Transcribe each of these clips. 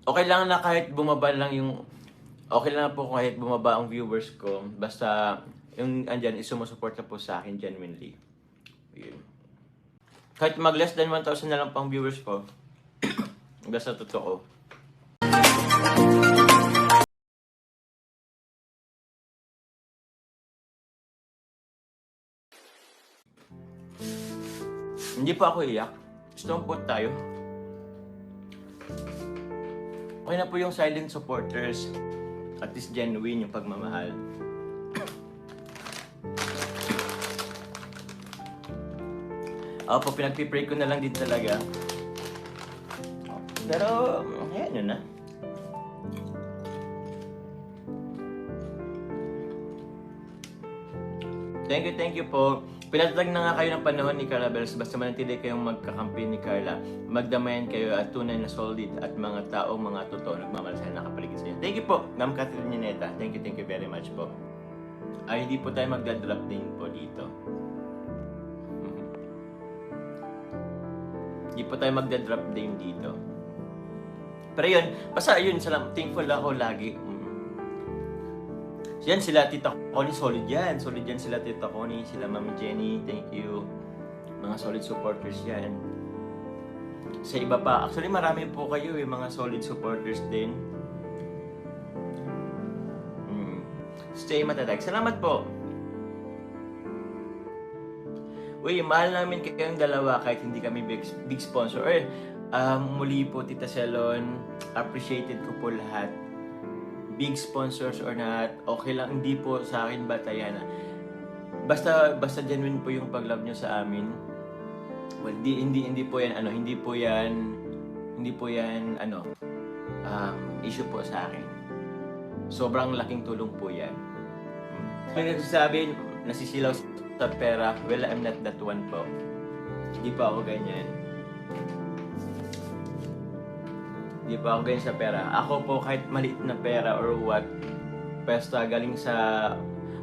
Okay lang na kahit bumaba lang yung okay lang po kahit bumaba ang viewers ko basta yung andyan is sumusuporta po sa akin genuinely. Yun. Kahit mag less than 1,000 na lang pang viewers ko, basta totoo. Hindi po ako iyak. Stone po tayo. Okay na po yung silent supporters. At least genuine yung pagmamahal. Ako po, pinagpipray ko na lang din talaga. Pero, ayan yun na. Thank you po. Pinatatag na nga kayo ng panahon ni Carla Bells. Basta manatili kayong magkakampi ni Carla. Magdamayan kayo at tunay na solid at mga tao, mga totoo, nagmamalasay na nakapaligid sa inyo. Thank you po, Ma'am Catherine Nineta. Thank you very much po. Ay, hindi po tayo magdadrop din po dito. Hindi po tayo magdadrop din dito. Pero yun, basta yun, thankful ako lagi. Yan sila Tita Connie, solid yan. Solid yan sila Tita Connie, sila Mami Jenny, thank you. Mga solid supporters yan. Sa iba pa, actually marami po kayo mga solid supporters din. Stay matatag. Salamat po. Uy, mahal namin kayong dalawa kahit hindi kami big sponsor. Muli po Tita Selon, appreciated ko po lahat. Big sponsors or not, okay lang, hindi po sa akin batayan. Basta genuine po yung pag-love nyo sa amin. Well, hindi po yan issue po sa akin. Sobrang laking tulong po yan. May nagsasabi, nasisilaw sa pera, well, I'm not that one po. Hindi pa ako ganyan. Hindi pa ako ganyan sa pera. Ako po kahit maliit na pera or what, basta galing sa...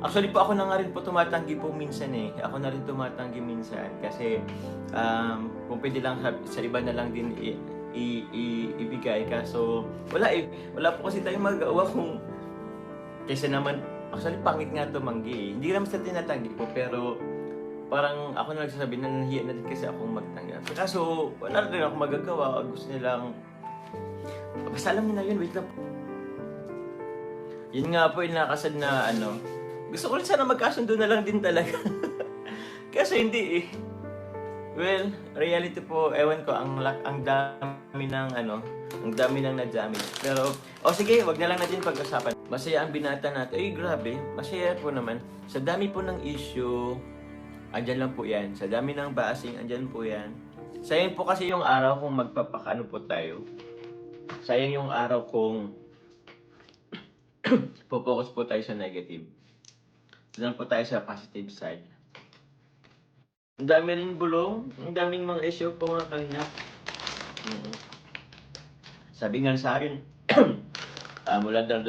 Actually po ako na nga rin po tumatanggi po minsan eh. Ako na rin tumatanggi minsan kasi kung pwede lang sa iba na lang din ibigay. Kaso wala eh. Wala po kasi tayong magawa kung... Kasi naman, actually pangit nga tumanggi eh. Hindi naman sa tinatanggi po pero parang ako na nagsasabi na nahiya na din kasi akong magtanggap. Kaso wala rin ako magagawa. Gusto nilang... Basta alam niyo na yun, wait lang. Yun nga po yung nakasad na gusto ko rin sana magkasundo na lang din talaga. Kasi hindi eh. Well, reality po, ewan ko, ang dami ng ang dami ng na-damage. Pero, sige, wag na lang natin pag-usapan. Masaya ang binata natin. Ay, grabe, masaya po naman. Sa dami po ng issue, andyan lang po yan. Sa dami ng basing, andyan po yan. Sayang po kasi yung araw kung magpapakano po tayo. Sayang yung araw kung focus po tayo sa negative. Doon po tayo sa positive side. Ang dami rin bulong, ang daming mga issue po mga kanina. Sabi nga sa akin, mula daw,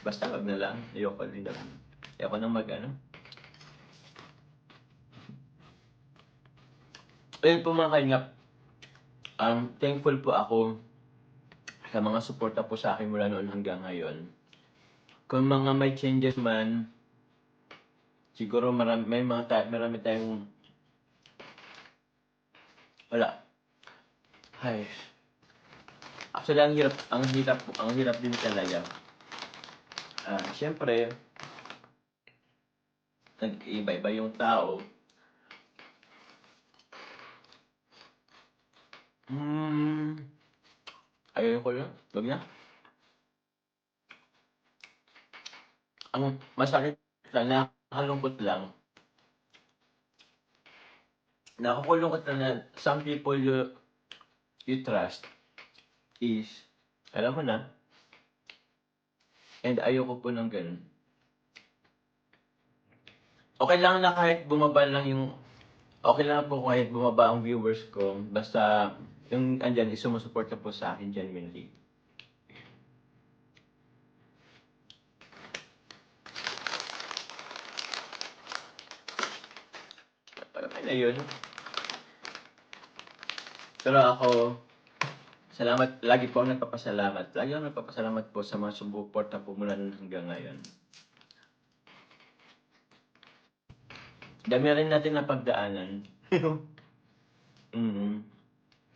basta wag na lang, ayoko din daw. Ayoko nang Ayun po mga kanina, thankful po ako sa mga suporta po sa akin mula noon hanggang ngayon. Kung mga may changes man, siguro marami tayong wala. Ay. Actually, ang hirap din talaga. Siyempre, nag-iba-iba yung tao. Ayun ko lang. Wag na. Ang masakit lang, nakakalungkot lang. Nakakulungkot lang na some people you trust is, alam mo na, and ayoko po ng ganun. Okay lang na kahit bumaba lang yung, okay lang po kahit bumaba ang viewers ko, basta yung andyan is sumusuporta po sa akin genuinely. Okay na yun. Pero ako, Salamat, lagi po akong nagpapasalamat. Lagi akong nagpapasalamat po sa mga sumuporta po mula nun hanggang ngayon. Dami na rin natin napagdaanan. Mm.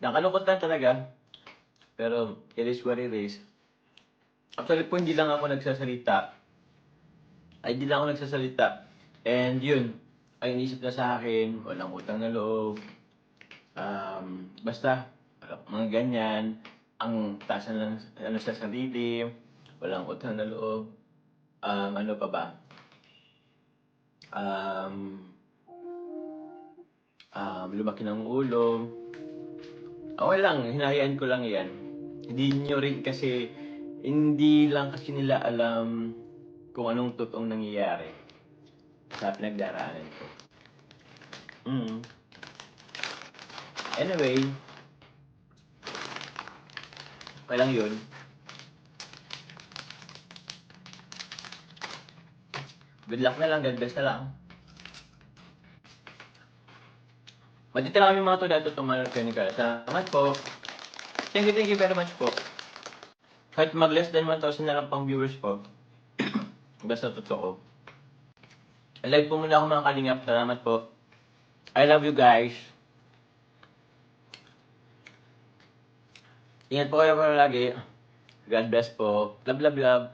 Nakalungkot lang talaga, pero it is what it is. Actually po, hindi lang ako nagsasalita. Ay, hindi lang ako nagsasalita. And yun, ay inisip na sa akin, walang utang na loob. Basta, mga ganyan. Ang taas na ng ano sa sarili, walang utang na loob. Ano pa ba? Um, Lumaki ng ulo. Okay lang, hinahayaan ko lang yan. Hindi lang kasi nila alam kung anong totoong nangyayari sa pinagdaraanan ko. Mm. Anyway, okay lang yun. Good luck na lang, God bless na lang. Matitira kami mga to dato tumal clinical. Salamat po. Thank you very much po. Kahit mag less than 1,000 na lang pang viewers po. Basta totoo. Live po muna ako mga kalingap. Salamat po. I love you guys. Ingat po kayo palagi. God bless po. Love, love, love.